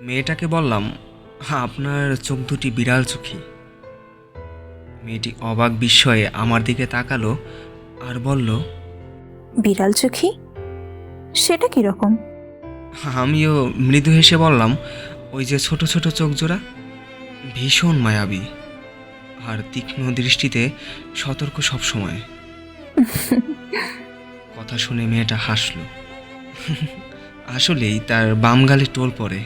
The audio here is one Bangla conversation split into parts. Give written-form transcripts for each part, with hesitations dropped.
মেয়েটাকে বললাম, হ্যাঁ, আপনার চোখ দুটি বিড়াল চোখী। মেয়েটি অবাক বিস্ময়ে আমার দিকে তাকালো আর বলল, বিড়াল চোখী? সেটা কিরকম? আমিও মৃদু হেসে বললাম, ওই যে ছোট ছোট চোখ জোড়া, ভীষণ মায়াবী আর তীক্ষ্ণ দৃষ্টিতে সতর্ক সব সময়। কথা শুনে মেয়েটা হাসল। আসলেই তার বাম গালে টোল পড়ে।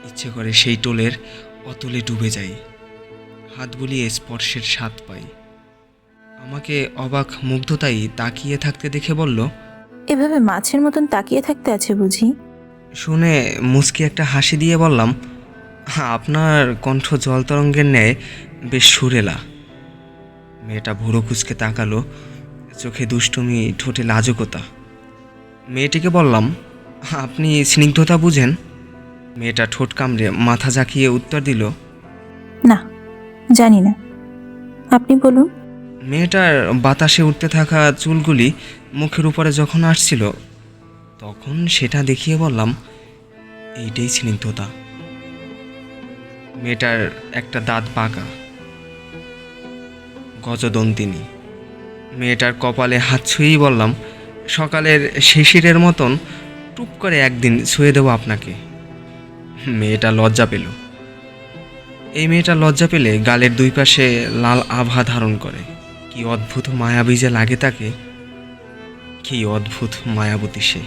ইচ্ছে করে সেই টোলের অতলে ডুবে যাই, হাত বুলিয়ে স্পর্শের স্বাদ পাই। আমাকে অবাক মুগ্ধতাই তাকিয়ে থাকতে দেখে বলল, এভাবে মাছের মতন তাকিয়ে থাকতে আছে বুঝি? শুনে মুচকি একটা হাসি দিয়ে বললাম, আপনার কণ্ঠ জলতরঙ্গের ন্যায় বেশ সুরেলা। মেয়েটা ভুরো কুঁচকে তাকালো, চোখে দুষ্টুমি, ঠোঁটে লাজুকতা। মেয়েটিকে বললাম, আপনি স্নিগ্ধতা বুঝেন? মেয়েটা ঠোঁট কামড়ে মাথা ঝাঁকিয়ে উত্তর দিল, না, জানি না, আপনি বলুন। মেয়েটার বাতাসে উঠতে থাকা চুলগুলি মুখের উপরে যখন আসছিল, তখন সেটা দেখিয়ে বললাম, এইটাই স্নিগ্ধতা। মেয়েটার একটা দাঁত পাকা, গজদন্তিনী। মেয়েটার কপালে হাত ছুঁয়েই বললাম, সকালের শিশিরের মতন টুপ করে একদিন ছুঁয়ে দেবো আপনাকে। মেয়েটা লজ্জা পেল। এই মেয়েটা লজ্জা পেলে গালের দুই পাশে লাল আভা ধারণ করে। কি অদ্ভুত মায়াবী যে লাগে তাকে, কি অদ্ভুত মায়াবতী সে।